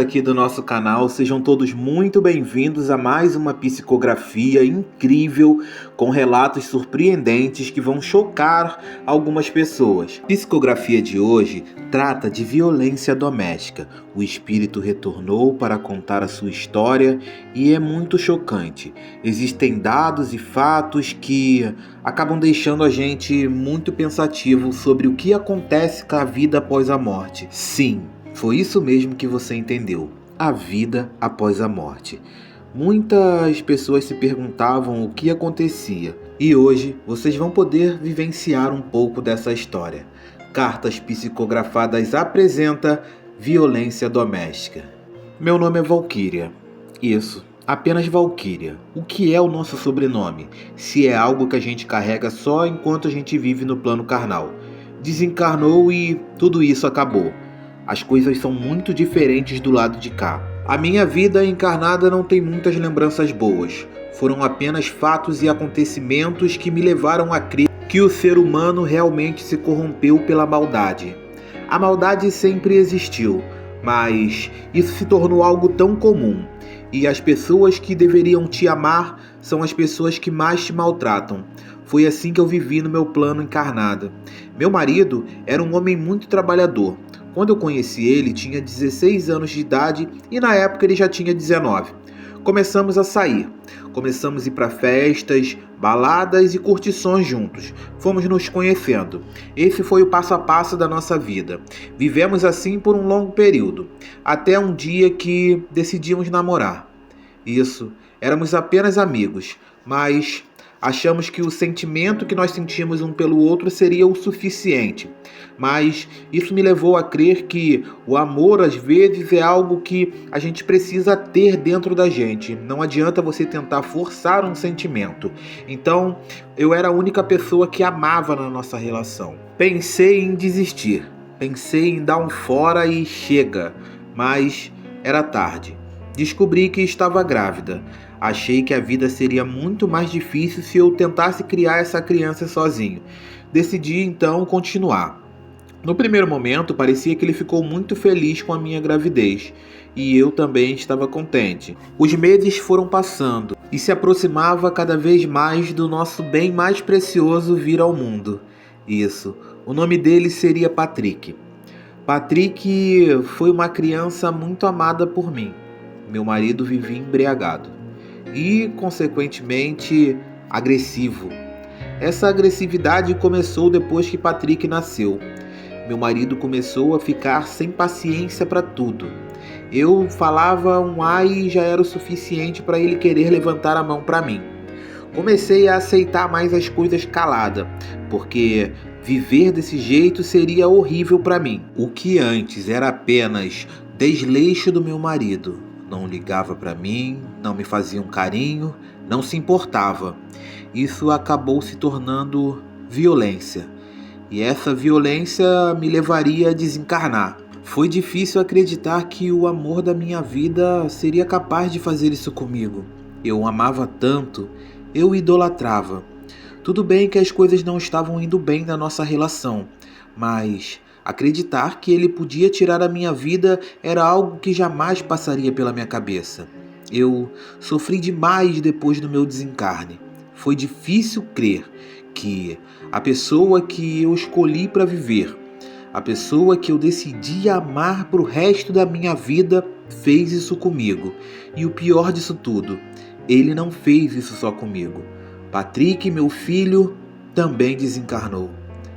aqui do nosso canal, sejam todos muito bem-vindos a mais uma psicografia incrível com relatos surpreendentes que vão chocar algumas pessoas. A psicografia de hoje trata de violência doméstica. O espírito retornou para contar a sua história e é muito chocante. Existem dados e fatos que acabam deixando a gente muito pensativo sobre o que acontece com a vida após a morte. Sim, foi isso mesmo que você entendeu. A vida após a morte. Muitas pessoas se perguntavam o que acontecia. E hoje vocês vão poder vivenciar um pouco dessa história. Cartas Psicografadas apresenta Violência Doméstica. Meu nome é Valquíria. Isso, apenas Valquíria. O que é o nosso sobrenome? Se é algo que a gente carrega só enquanto a gente vive no plano carnal. Desencarnou e tudo isso acabou. As coisas são muito diferentes do lado de cá. A minha vida encarnada não tem muitas lembranças boas. Foram apenas fatos e acontecimentos que me levaram a crer que o ser humano realmente se corrompeu pela maldade. A maldade sempre existiu, mas isso se tornou algo tão comum. E as pessoas que deveriam te amar são as pessoas que mais te maltratam. Foi assim que eu vivi no meu plano encarnado. Meu marido era um homem muito trabalhador. Quando eu conheci ele, tinha 16 anos de idade e na época ele já tinha 19. Começamos a sair. Começamos a ir para festas, baladas e curtições juntos. Fomos nos conhecendo. Esse foi o passo a passo da nossa vida. Vivemos assim por um longo período, até um dia que decidimos namorar. Isso, éramos apenas amigos, mas achamos que o sentimento que nós sentíamos um pelo outro seria o suficiente. Mas isso me levou a crer que o amor, às vezes, é algo que a gente precisa ter dentro da gente. Não adianta você tentar forçar um sentimento. Então, eu era a única pessoa que amava na nossa relação. Pensei em desistir. Pensei em dar um fora e chega. Mas era tarde. Descobri que estava grávida. Achei que a vida seria muito mais difícil se eu tentasse criar essa criança sozinho. Decidi então continuar. No primeiro momento, parecia que ele ficou muito feliz com a minha gravidez. E eu também estava contente. Os meses foram passando e se aproximava cada vez mais do nosso bem mais precioso vir ao mundo. Isso, o nome dele seria Patrick. Patrick foi uma criança muito amada por mim. Meu marido vivia embriagado e, consequentemente, agressivo. Essa agressividade começou depois que Patrick nasceu. Meu marido começou a ficar sem paciência para tudo. Eu falava um ai e já era o suficiente para ele querer levantar a mão para mim. Comecei a aceitar mais as coisas calada, porque viver desse jeito seria horrível para mim. O que antes era apenas desleixo do meu marido. Não ligava para mim, não me fazia um carinho, não se importava. Isso acabou se tornando violência. E essa violência me levaria a desencarnar. Foi difícil acreditar que o amor da minha vida seria capaz de fazer isso comigo. Eu o amava tanto, eu o idolatrava. Tudo bem que as coisas não estavam indo bem na nossa relação, mas acreditar que ele podia tirar a minha vida era algo que jamais passaria pela minha cabeça. Eu sofri demais depois do meu desencarne. Foi difícil crer que a pessoa que eu escolhi para viver, a pessoa que eu decidi amar pro resto da minha vida, fez isso comigo. E o pior disso tudo, ele não fez isso só comigo. Patrick, meu filho, também desencarnou,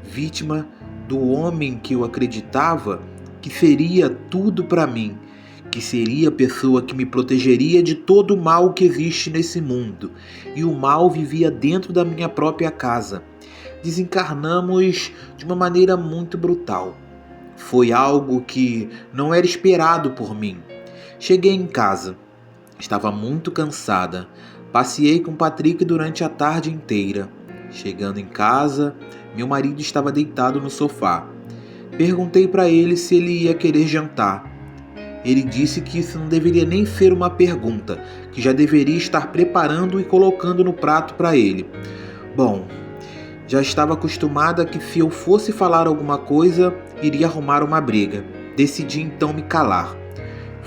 vítima do homem que eu acreditava que seria tudo para mim, que seria a pessoa que me protegeria de todo o mal que existe nesse mundo. E o mal vivia dentro da minha própria casa. Desencarnamos de uma maneira muito brutal. Foi algo que não era esperado por mim. Cheguei em casa. Estava muito cansada. Passeei com Patrick durante a tarde inteira. Chegando em casa, meu marido estava deitado no sofá. Perguntei para ele se ele ia querer jantar. Ele disse que isso não deveria nem ser uma pergunta, que já deveria estar preparando e colocando no prato para ele. Bom, já estava acostumada que se eu fosse falar alguma coisa, iria arrumar uma briga. Decidi então me calar.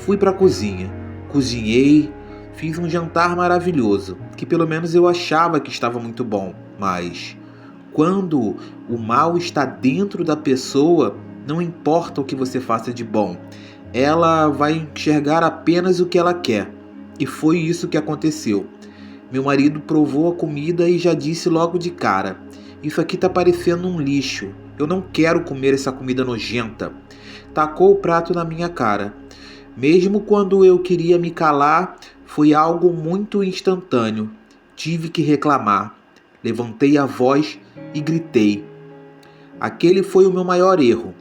Fui para a cozinha, cozinhei, fiz um jantar maravilhoso, que pelo menos eu achava que estava muito bom, mas quando o mal está dentro da pessoa, não importa o que você faça de bom, ela vai enxergar apenas o que ela quer. E foi isso que aconteceu. Meu marido provou a comida e já disse logo de cara: "Isso aqui tá parecendo um lixo. Eu não quero comer essa comida nojenta." Tacou o prato na minha cara. Mesmo quando eu queria me calar, foi algo muito instantâneo. Tive que reclamar. Levantei a voz e gritei. Aquele foi o meu maior erro.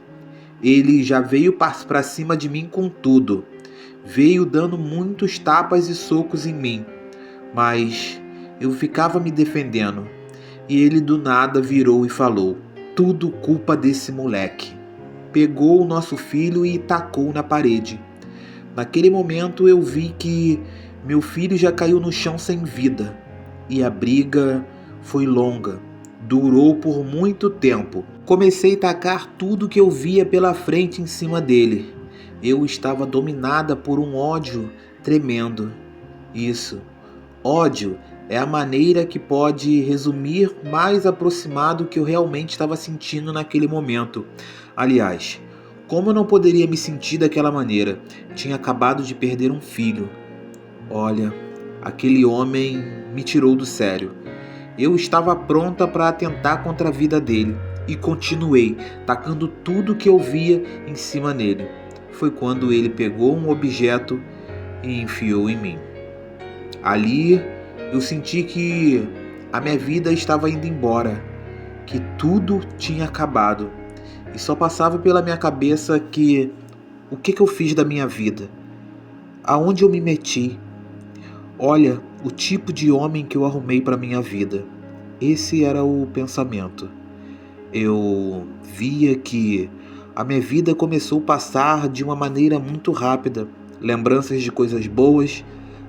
Ele já veio para cima de mim com tudo. Veio dando muitos tapas e socos em mim. Mas eu ficava me defendendo. E ele do nada virou e falou: "Tudo culpa desse moleque." Pegou o nosso filho e tacou na parede. Naquele momento eu vi que meu filho já caiu no chão sem vida. E a briga foi longa. Durou por muito tempo. Comecei a tacar tudo que eu via pela frente em cima dele. Eu estava dominada por um ódio tremendo. Isso. Ódio é a maneira que pode resumir mais aproximado do que eu realmente estava sentindo naquele momento. Aliás, como eu não poderia me sentir daquela maneira? Tinha acabado de perder um filho. Olha, aquele homem me tirou do sério. Eu estava pronta para atentar contra a vida dele e continuei tacando tudo que eu via em cima dele. Foi quando ele pegou um objeto e enfiou em mim. Ali eu senti que a minha vida estava indo embora, que tudo tinha acabado. E só passava pela minha cabeça que o que eu fiz da minha vida? Aonde eu me meti? Olha, o tipo de homem que eu arrumei para minha vida. Esse era o pensamento. Eu via que a minha vida começou a passar de uma maneira muito rápida. Lembranças de coisas boas,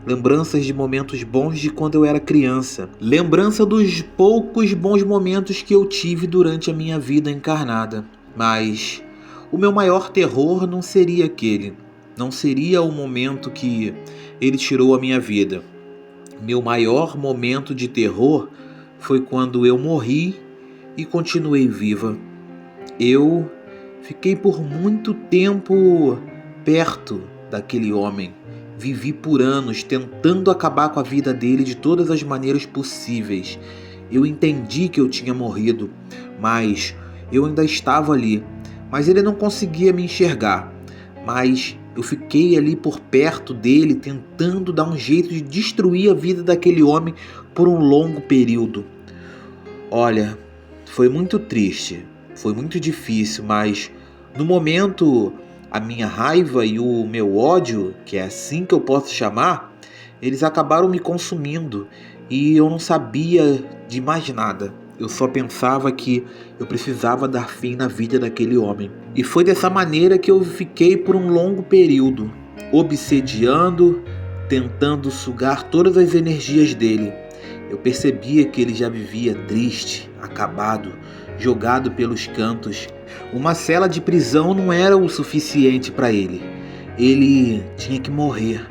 lembranças de momentos bons de quando eu era criança. Lembrança dos poucos bons momentos que eu tive durante a minha vida encarnada. Mas o meu maior terror não seria aquele. Não seria o momento que ele tirou a minha vida. Meu maior momento de terror foi quando eu morri e continuei viva. Eu fiquei por muito tempo perto daquele homem. Vivi por anos tentando acabar com a vida dele de todas as maneiras possíveis. Eu entendi que eu tinha morrido, mas eu ainda estava ali. Mas ele não conseguia me enxergar. Mas eu fiquei ali por perto dele, tentando dar um jeito de destruir a vida daquele homem por um longo período. Olha, foi muito triste, foi muito difícil, mas no momento a minha raiva e o meu ódio, que é assim que eu posso chamar, eles acabaram me consumindo e eu não sabia de mais nada. Eu só pensava que eu precisava dar fim na vida daquele homem. E foi dessa maneira que eu fiquei por um longo período, obsediando, tentando sugar todas as energias dele. Eu percebia que ele já vivia triste, acabado, jogado pelos cantos. Uma cela de prisão não era o suficiente para ele. Ele tinha que morrer.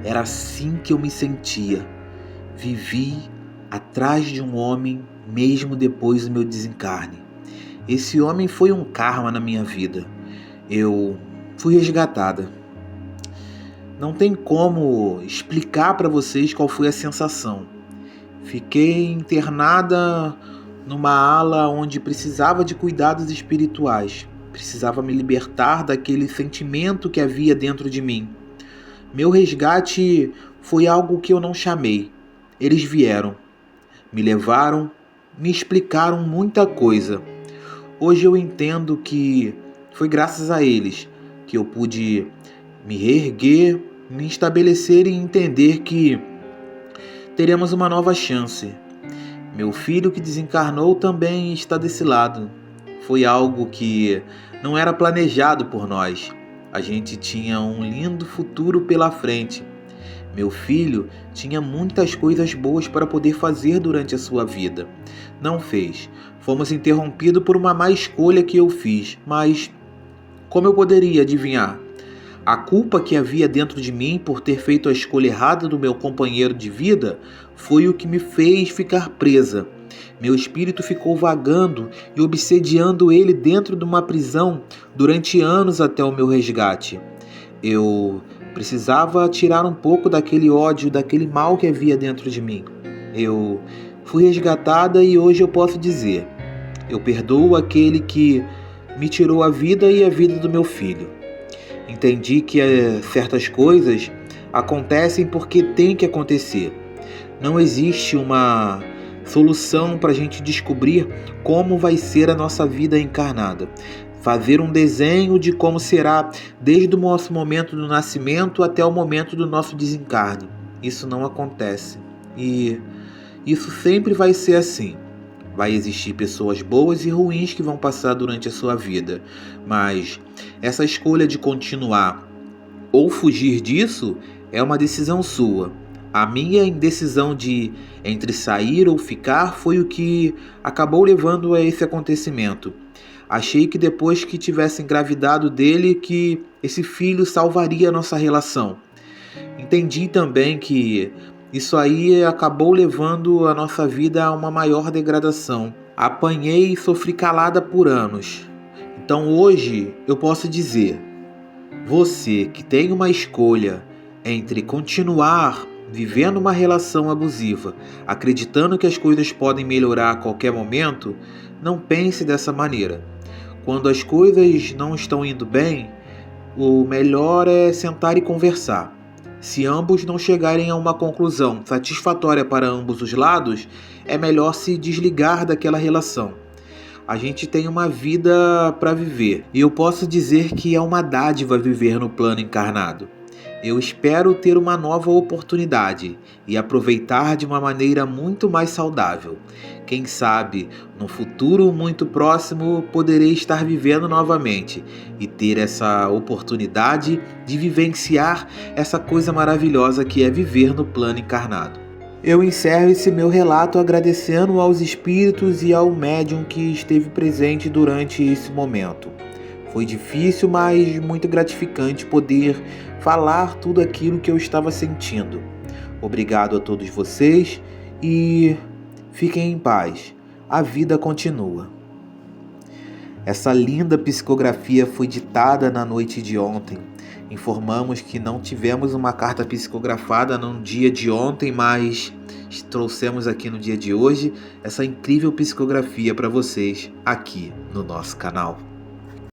Era assim que eu me sentia. Vivi atrás de um homem mesmo depois do meu desencarne. Esse homem foi um karma na minha vida. Eu fui resgatada. Não tem como explicar para vocês qual foi a sensação. Fiquei internada numa ala onde precisava de cuidados espirituais. Precisava me libertar daquele sentimento que havia dentro de mim. Meu resgate foi algo que eu não chamei. Eles vieram, me levaram, me explicaram muita coisa. Hoje eu entendo que foi graças a eles que eu pude me reerguer, me estabelecer e entender que teremos uma nova chance. Meu filho que desencarnou também está desse lado. Foi algo que não era planejado por nós. A gente tinha um lindo futuro pela frente. Meu filho tinha muitas coisas boas para poder fazer durante a sua vida. Não fez. Fomos interrompidos por uma má escolha que eu fiz. Mas como eu poderia adivinhar? A culpa que havia dentro de mim por ter feito a escolha errada do meu companheiro de vida foi o que me fez ficar presa. Meu espírito ficou vagando e obsediando ele dentro de uma prisão durante anos até o meu resgate. Eu precisava tirar um pouco daquele ódio, daquele mal que havia dentro de mim. Eu fui resgatada e hoje eu posso dizer: eu perdoo aquele que me tirou a vida e a vida do meu filho. Entendi que certas coisas acontecem porque tem que acontecer. Não existe uma solução para a gente descobrir como vai ser a nossa vida encarnada. Fazer um desenho de como será desde o nosso momento do nascimento até o momento do nosso desencarne. Isso não acontece. E isso sempre vai ser assim. Vai existir pessoas boas e ruins que vão passar durante a sua vida, mas essa escolha de continuar ou fugir disso é uma decisão sua. A minha indecisão de entre sair ou ficar foi o que acabou levando a esse acontecimento. Achei que depois que tivesse engravidado dele, que esse filho salvaria a nossa relação. Entendi também que isso aí acabou levando a nossa vida a uma maior degradação. Apanhei e sofri calada por anos. Então hoje eu posso dizer: você que tem uma escolha entre continuar vivendo uma relação abusiva, acreditando que as coisas podem melhorar a qualquer momento, não pense dessa maneira. Quando as coisas não estão indo bem, o melhor é sentar e conversar. Se ambos não chegarem a uma conclusão satisfatória para ambos os lados, é melhor se desligar daquela relação. A gente tem uma vida para viver e eu posso dizer que é uma dádiva viver no plano encarnado. Eu espero ter uma nova oportunidade e aproveitar de uma maneira muito mais saudável. Quem sabe, no futuro muito próximo, poderei estar vivendo novamente e ter essa oportunidade de vivenciar essa coisa maravilhosa que é viver no plano encarnado. Eu encerro esse meu relato agradecendo aos espíritos e ao médium que esteve presente durante esse momento. Foi difícil, mas muito gratificante poder falar tudo aquilo que eu estava sentindo. Obrigado a todos vocês e fiquem em paz. A vida continua. Essa linda psicografia foi ditada na noite de ontem. Informamos que não tivemos uma carta psicografada no dia de ontem, mas trouxemos aqui no dia de hoje essa incrível psicografia para vocês aqui no nosso canal.